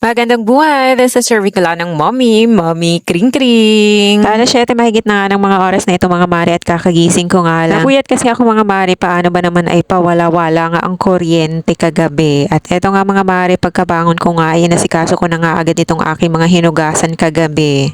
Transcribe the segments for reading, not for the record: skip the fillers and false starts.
Magandang buhay! This is your Bicolanong Mommy Kring Kring. Alas 7 mahigit na nga ng mga oras na ito mga mare at kakagising ko nga lang. Napuyat kasi ako mga mare, paano ba naman ay pawala-wala nga ang kuryente kagabi. At eto nga mga mare, pagkabangon ko nga ay nasikaso ko na nga agad itong aking mga hinugasan kagabi.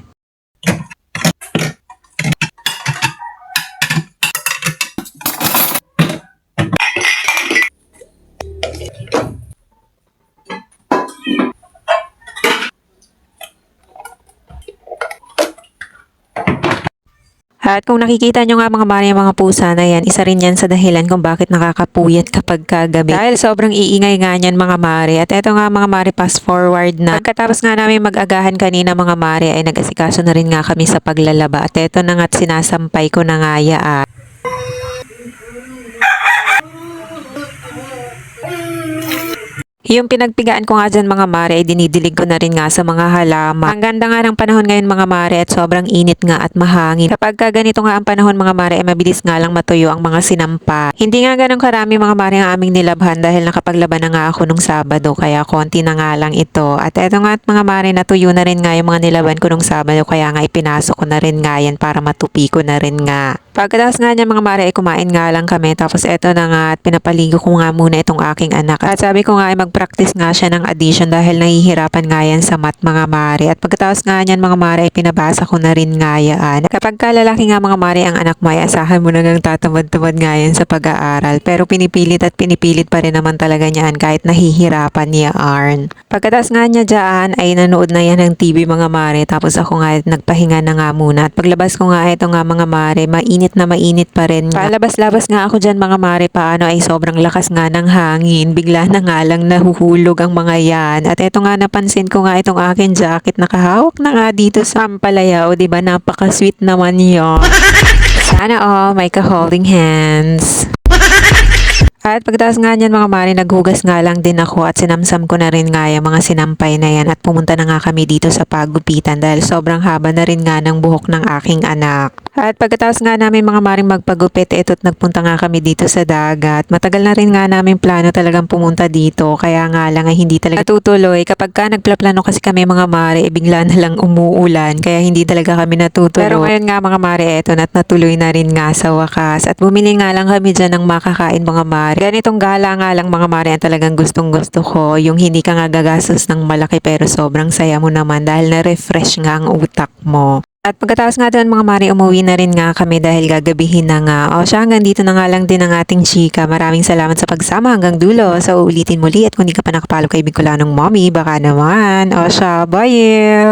At kung nakikita nyo nga mga mare, mga pusa na yan, isa rin yan sa dahilan kung bakit nakakapuyat kapag kagabi. Dahil sobrang iingay nga yan mga mare. At eto nga mga mare, fast forward na. Pagkatapos nga namin mag-agahan kanina mga mare, ay nag-asikaso na rin nga kami sa paglalaba. At eto na nga't sinasampay ko na nga yaan. Yung pinagpigaan ko nga dyan mga mare ay dinidilig ko na rin nga sa mga halaman. Ang ganda nga ng panahon ngayon mga mare at sobrang init nga at mahangin. Kapag ganito nga ang panahon mga mare ay mabilis nga lang matuyo ang mga sinampa. Hindi nga ganun karami mga mare ang aming nilabhan dahil nakapaglaban na nga ako nung Sabado kaya konti na nga lang ito. At eto nga at mga mare, natuyo na rin nga yung mga nilaban ko nung Sabado kaya nga ipinasok ko na rin nga yan para matupi ko na rin nga. Pagkatapos nga niya mga mare ay kumain nga lang kami tapos eto na nga at pinapaligo ko nga muna itong aking anak. At sabi ko nga ay mag-practice nga siya ng addition dahil nahihirapan nga yan sa math mga mare. At pagkatapos nga niyan mga mare ay pinabasa ko na rin nga yan. Kapag kalalaki nga mga mare ang anak mo ay asahan mo na ngang tatamad-tamad nga yan sa pag-aaral. Pero pinipilit pa rin naman talaga niyan kahit nahihirapan niya Arn. Pagkatapos nga niya dyan ay nanood na yan ng TV mga mare tapos ako nga nagpahinga na nga muna. At paglabas ko nga ito nga mga mare, mainit pa rin. Palabas-labas nga ako dyan mga mare, paano ay sobrang lakas nga ng hangin. Bigla na nga lang nahuhulog ang mga yan. At eto nga napansin ko nga itong aking jacket nakahawak na nga dito sa ampalaya. O diba napaka-sweet naman yun. Sana may ka-holding hands. At pagkatapos nga niyan mga mare, naghugas nga lang din ako at sinamsam ko na rin nga yung mga sinampay na yan at pumunta na nga kami dito sa pagupitan dahil sobrang haba na rin nga ng buhok ng aking anak. At pagkatapos nga namin mga maring magpagupit, eto't nagpunta nga kami dito sa dagat. Matagal na rin nga namin plano talagang pumunta dito kaya nga lang ay hindi talaga natutuloy. Kapag ka nagplaplano kasi kami mga mare, bigla na lang umuulan kaya hindi talaga kami natutuloy. Pero ngayon nga mga mare, eto na't natuloy na rin nga sa wakas. At bumili nga lang kami dyan ng makakain mga mare. Ganitong gala nga lang mga mare ang talagang gustong gusto ko. Yung hindi ka nga gagastos ng malaki pero sobrang saya mo naman dahil na-refresh nga ang utak mo. At pagkatapos nga doon mga mare, umuwi na rin nga kami dahil gagabihin na nga. O siya, hanggang dito na nga lang din ang ating chika. Maraming salamat sa pagsama hanggang dulo. So ulitin muli at kung di ka pa nakapalo kay Bicolanong Mommy, baka naman. O siya, bye!